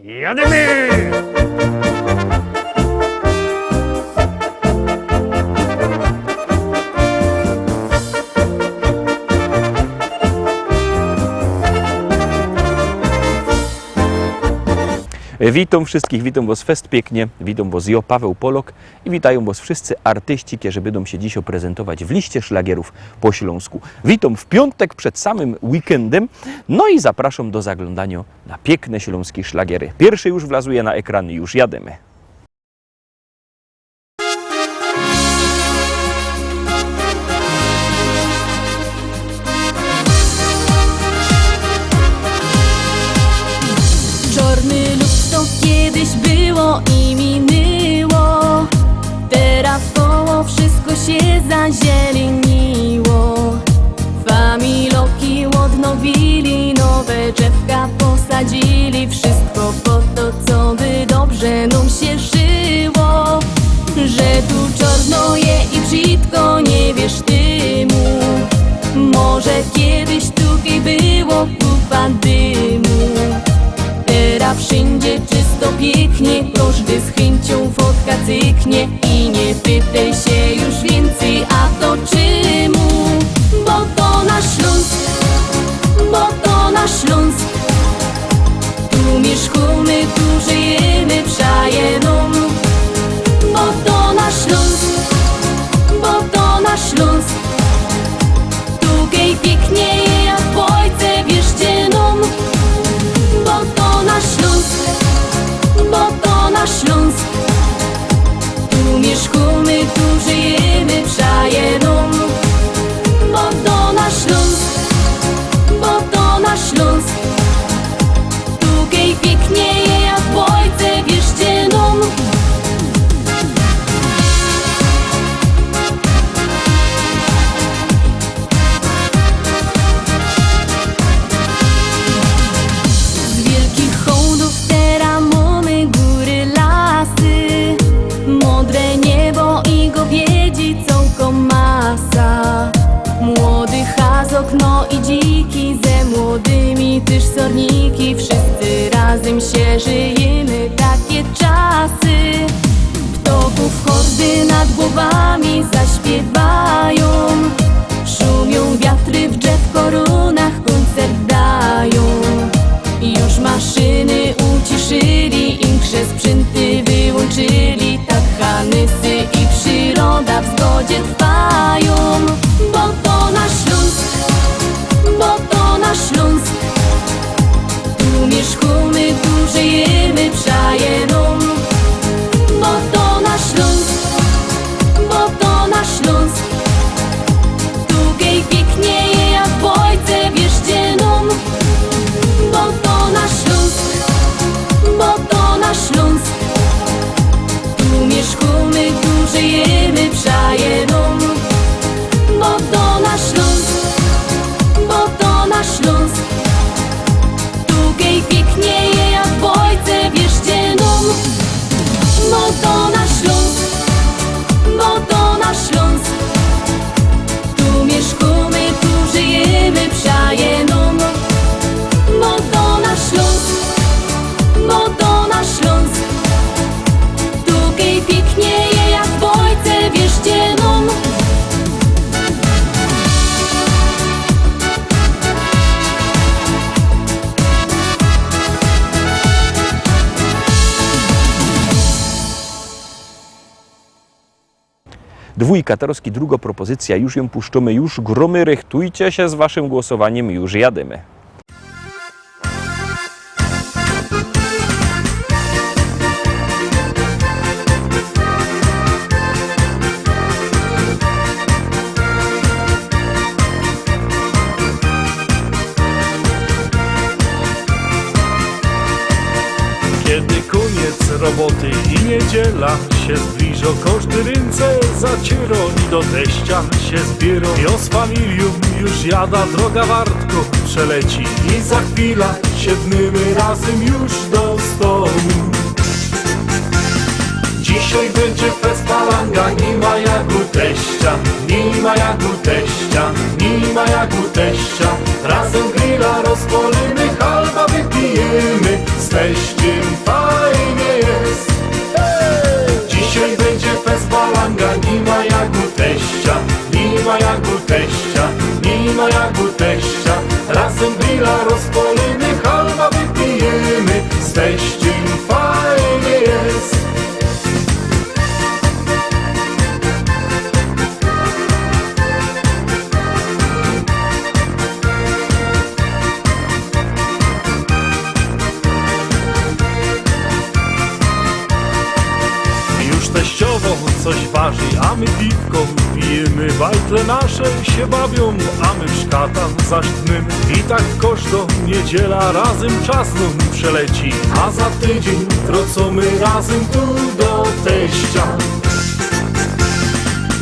Jademy! Witam wszystkich, witam Was fest pięknie, witam Was ja, Paweł Polok i witają Was wszyscy artyści, którzy będą się dziś prezentować w liście szlagierów po śląsku. Witam w piątek przed samym weekendem, no i zapraszam do zaglądania na piękne śląskie szlagiery. Pierwszy już wlazuje na ekrany, już jademy. Czarny lud to kiedyś było i minęło, teraz koło wszystko się zazieleniło. Familoki odnowili, nowe drzewka posadzili, wszystko po to, co by dobrze nam się żyło. Że tu czarno je i brzydko, nie wiesz tymu, może kiedyś tutaj było kupa dymu. Teraz wszędzie czysto, pięknie, każdy z chęcią fotka cyknie i nie pytaj się już więcej, a to czemu? Bo to nasz Śląsk, bo to nasz Śląsk. Tu mieszkamy, tu żyjemy, przaje nam. Bo to nasz Śląsk, bo to nasz Śląsk. Tutaj pięknie jak w Ojce, wierzcie nam. Bo to nasz Śląsk, bo to nasz Śląsk. Tu mieszkamy, tu żyjemy, przaje nam. Bo to nasz Śląsk, bo to nasz Śląsk. Tutaj pięknie jak w Ojce, wierzcie nam. No i dziki, ze młodymi też sorniki, wszyscy razem się żyjemy, takie czasy. Ptoków hordy nad głowami zaśpiewają, szumią wiatry w drzew koronach, koncert dają. Już maszyny uciszyli, inkrze sprzęty wyłączyli, tak hanysy i przyroda w zgodzie trwają. Bo to nasz Śląsk, bo to nasz Śląsk. Tu mieszkamy, tu żyjemy, przaje nam. Bo to nasz Śląsk, bo to nasz Śląsk. Tutaj pięknie jak w Ojce, wierzcie nam. Bo to nasz Śląsk, bo to nasz Śląsk. Tu mieszkamy, tu żyjemy, przaje nam. Bo to nasz Śląsk, bo to nasz Śląsk. Tutaj pięknie jak w Ojce, wierzcie nam. Bo to nasz Śląsk, bo to nasz Śląsk. Tu mieszkamy, tu żyjemy, przaje nam. Bo to nasz Śląsk, bo to nasz Śląsk. Tutaj pięknie jak w Ojce, wierzcie nam. Dwójka, Taroski, druga propozycja, już ją puszczamy, już gromy, rychtujcie się z Waszym głosowaniem, już jademy. Kiedy koniec roboty i niedziela się zbliża, każdy ręce zaciera i do teścia się zbiera. Jo z familią już jada, droga wartko przeleci i za chwilę siedmymy razem już do stołu. Dzisiaj będzie fest palanga, nie ma jak u teścia, nie ma jak u teścia, nie ma jak u teścia. Razem grilla rozpolimy, halba wypijemy, z teściem fajnie jest. Dzisiaj będzie fest balanga, nie ma jak u teścia, nie ma jak u teścia, nie ma jak u teścia. Razem grilla rozpolimy, halwa wypijemy, z teściem fajnie jest. Teściowo coś waży, a my piwko pijemy. Bajtle nasze się bawią, a my w szkatach zasztnymy. I tak koszto niedziela, razem czas nam przeleci. A za tydzień wrócimy razem tu do teścia.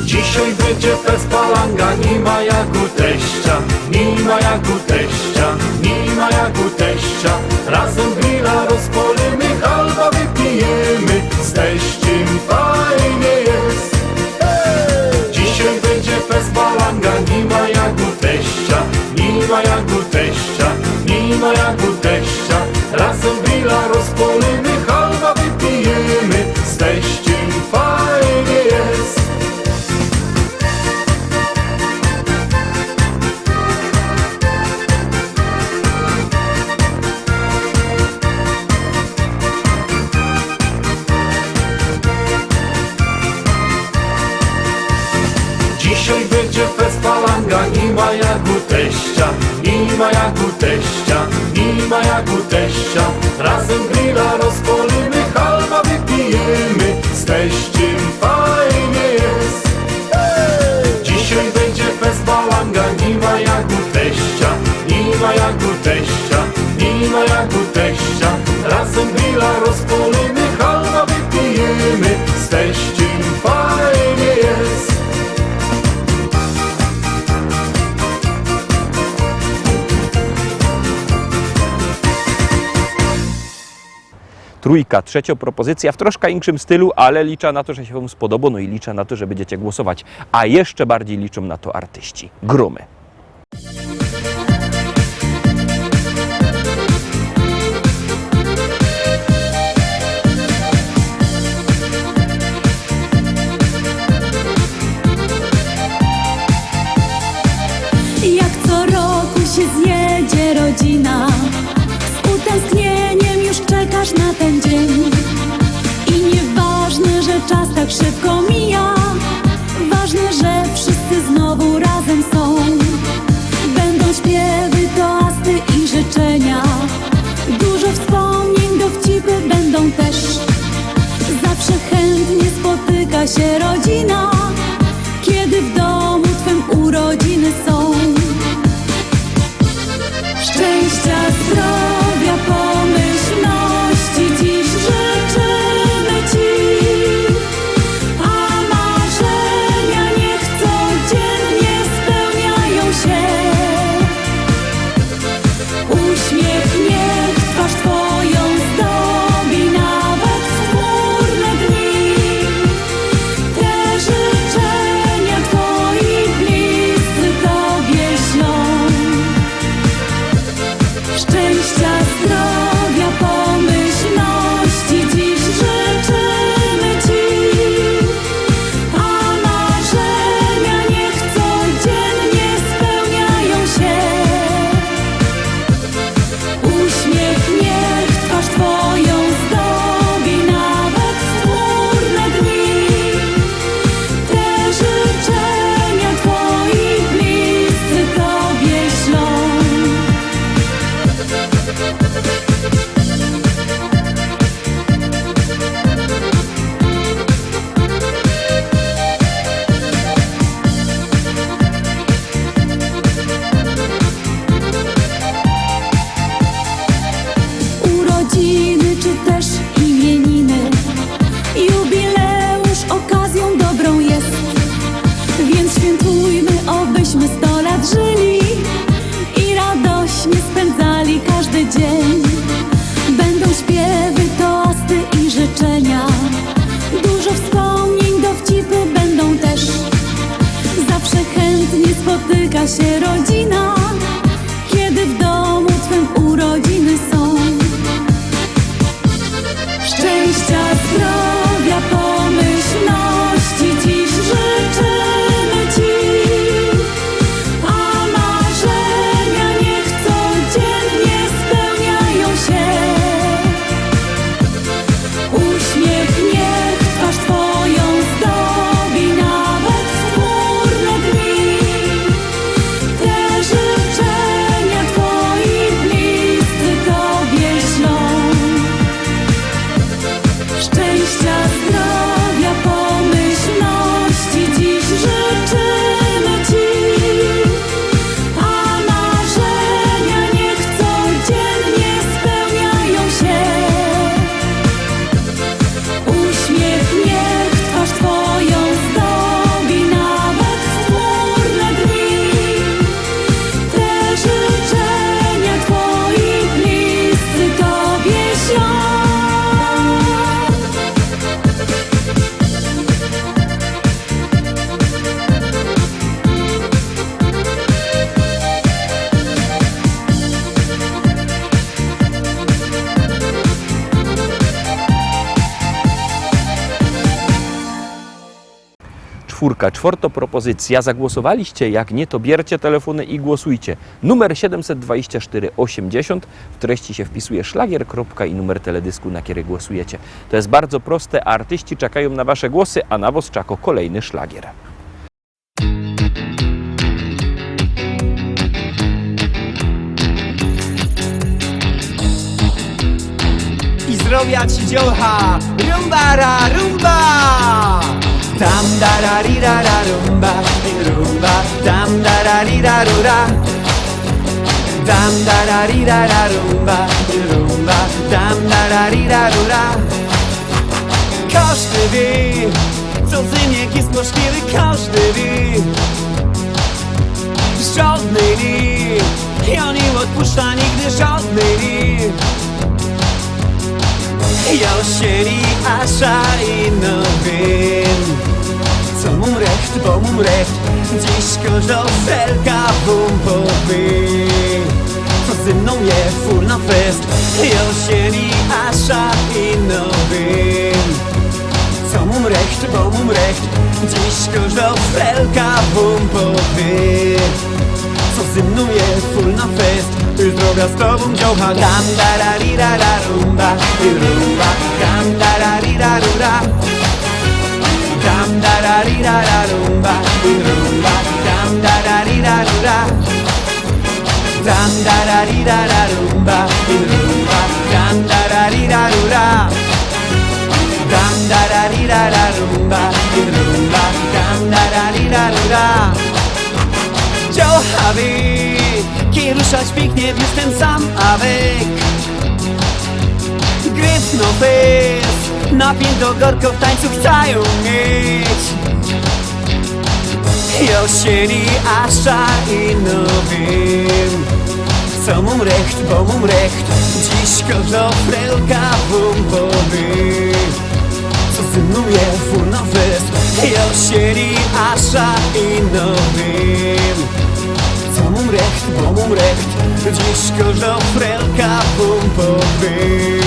Dzisiaj będzie fest balanga, nie ma jak u teścia, nie ma jak u teścia, nie ma jak u teścia. Razem grilla rozpolimy, halwa wypijemy, z teściem fajnie jest. Dzisiaj będzie fest balanga, nie ma jak u teścia, nie ma jak u teścia, nie ma jak u teścia. Razem grilla rozpolimy, halwa wypijemy, z teściem fajnie jest. Dzisiaj będzie fest balanga, nie ma jak u teścia, nie ma jak u teścia, nie ma jak u teścia. Razem grilla rozpolimy, halwa wypijemy, z teściem fajnie jest. Dzisiaj będzie fest balanga, nie ma jak u teścia, nie ma jak u teścia, nie ma jak u teścia. Razem grilla rozpolimy, halwa wypijemy, z teściem fajnie jest. Trójka, trzecia propozycja w troszkę innym stylu, ale liczę na to, że się Wam spodoba, no i liczę na to, że będziecie głosować. A jeszcze bardziej liczą na to artyści. Gromy. Jak co roku się zjedzie rodzina, z utęsknieniem już czekasz na ten dzień. I nieważne, że czas tak szybko mija, ważne, że wszyscy znowu razem są. Będą śpiewy, toasty i życzenia, dużo wspomnień, dowcipy będą też. Zawsze chętnie spotyka się rodzina, kiedy w domu twym urodziny są. Szczęścia, zdrowia, pomyślności dziś życzymy Ci, a marzenia niech codziennie spełniają się. Uśmiech niech twarz Twoją zdobi nawet w chmurne dni. Te życzenia Twoi bliscy Tobie ślą. Szczęścia, zdrowia, pomyślności dziś życzymy Ci, a marzenia niech codziennie spełniają się. Uśmiech niech twarz Twoją zdobi nawet w chmurne dni. Te życzenia Twoi bliscy Tobie ślą. Urodziny czy też imieniny, jubileusz okazją dobrą jest. Więc świętujmy, obyśmy 100 lat żyli i radośnie spędzali każdy dzień. Będą śpiewy, toasty i życzenia, dużo wspomnień, dowcipy będą też. Zawsze chętnie spotyka się rodzina, kiedy w domu twym urodziny są. czwórka, czwarta propozycja. Zagłosowaliście? Jak nie, to bierzcie telefony i głosujcie. Numer 724 80. W treści się wpisuje szlagier. I numer teledysku, na który głosujecie. To jest bardzo proste, a artyści czekają na wasze głosy, a na was czeka kolejny szlagier. I zdrowia ci dziołcha, rumba ra rumba. Tam da ra ri ra ra rumba, rumba. Tam da ra ri ra rura. Tam da ra ri ra ra rumba, rumba. Tam da ra ri ra rura. Każdy wie, co zyniek jest możliwy, każdy wie. Żadnej nie, ja nie odpuszcza nigdy żadnej nie. Jag känner Asha innovin Som om recht, bom om recht Dziś każda felka bum på väg För ze mną je full na fest Jag känner Asha innovin Som om recht, bom om recht Dziś każda felka bum på väg Co ze mną je full na fest Już droga z tobą dziołcha Tam da ra ri ra ra rumba rumba Tam da ra ri ra rura Tam da ra ri ra ra rumba rumba Tam da ra ri ra rura Tam da ra ri ra ra rumba rumba Tam da ra ri ra rura Tam da ra ri ra ra rumba rumba Tam da ra ri ra rura Dziołcha Kiedy ruszać pięknie, jestem sam, a wyk Gryfno fest, napięto gorko w tańcu chcą mieć Ja sieni Asha i no wiem Co mum recht, bo mum recht Dziś każda frelka wum powie Co ze mną je full na fest Ja sieni Asha i no wiem Co mum recht, bo mum recht Dziś każda frelka bum powie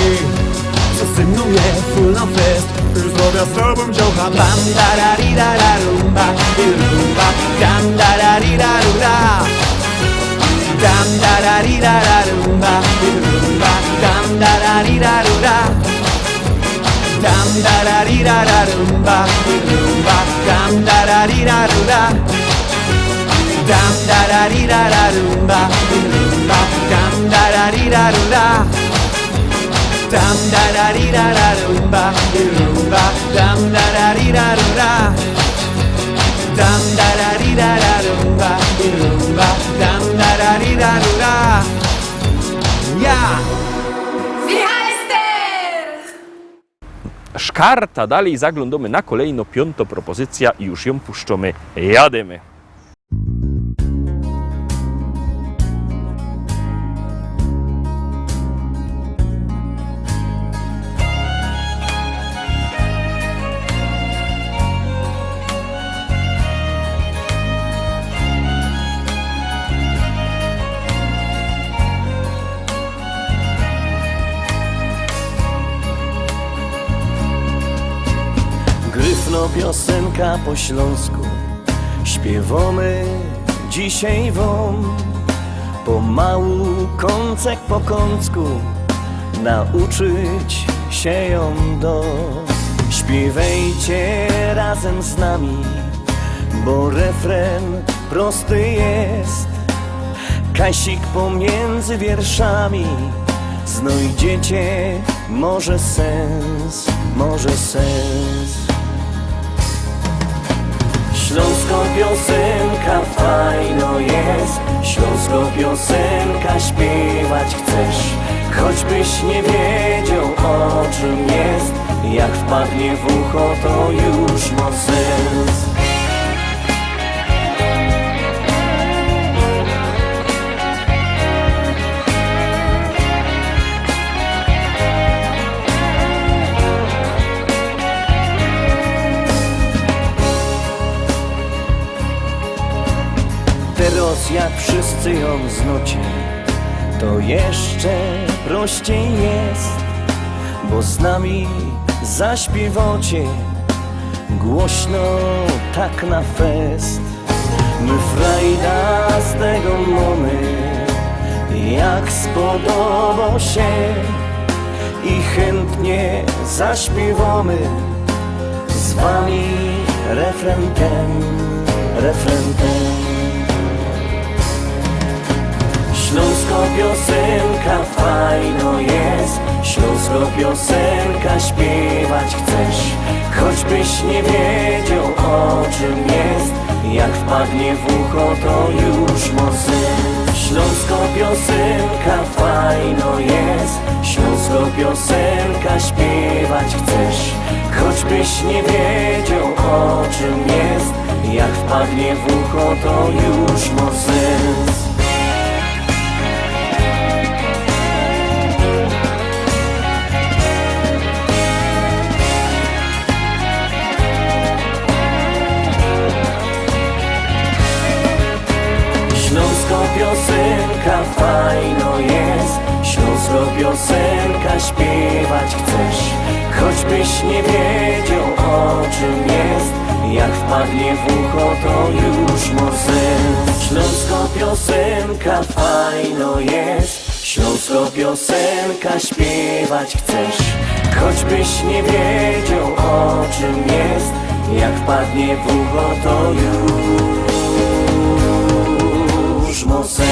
Co ze mną je full na fest Zdrowia z tobą dziołcha Tam da ra ri ra ra rumba rumba Tam da ra ri ra rura Tam da ra ri ra ra rumba rumba Tam da ra ri ra rura Tam da ra ri ra ra rumba rumba Tam da ra ri ra rura Dam da ra ri ra ra rumba rumba Dam da ra ri ra rura Dam da ra ri ra ra rumba rumba Dam da ra ri ra rura Dam da ra ri ra ra rumba rumba Dam da ra ri ra rura Ja! Wie heißt er? Szkarta, dalej zaglądamy na kolejną piątą propozycja i już ją puszczamy. Jademy! Gryfno piosenka po śląsku Śpiewamy dzisiaj wam Pomału, kącek po kącku Nauczyć się ją do Śpiewajcie razem z nami Bo refren prosty jest Kasik pomiędzy wierszami Znajdziecie może sens Śląsko piosenka fajno jest Śląsko piosenka śpiewać chcesz Choćbyś nie wiedział o czym jest Jak wpadnie w ucho to już ma sens Teraz jak wszyscy ją znocie To jeszcze prościej jest Bo z nami zaśpiewacie Głośno tak na fest. My frajda z tego mamy, jak spodoba się, i chętnie zaśpiewamy z wami refren ten. Śląsko piosenka fajno jest, śląsko piosenka śpiewać chcesz, choćbyś nie wiedział o czym jest, jak wpadnie w ucho to już mocy. Śląsko piosenka fajno jest, śląsko piosenka śpiewać chcesz, choćbyś nie wiedział o czym jest, jak wpadnie w ucho to już ma sens. Śląsko piosenka fajno jest, śląsko piosenka śpiewać chcesz, choćbyś nie wiedział o czym jest, jak wpadnie w ucho to już ma sens. Śląsko piosenka fajno jest, śląsko piosenka śpiewać chcesz, choćbyś nie wiedział o czym jest, jak wpadnie w ucho to już ma sens.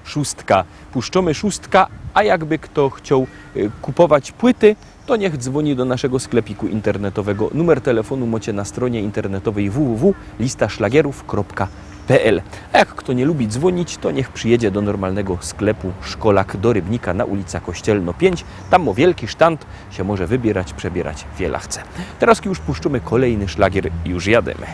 Szóstka. Puszczamy szóstka, a jakby kto chciał kupować płyty, to niech dzwoni do naszego sklepiku internetowego. Numer telefonu macie na stronie internetowej www.listaszlagierów.pl. A jak kto nie lubi dzwonić, to niech przyjedzie do normalnego sklepu Szkolak do Rybnika na ulica Kościelno 5. Tam ma wielki sztand, się może wybierać, przebierać, wiele chce. Teraz już puszczymy kolejny szlagier i już jademy.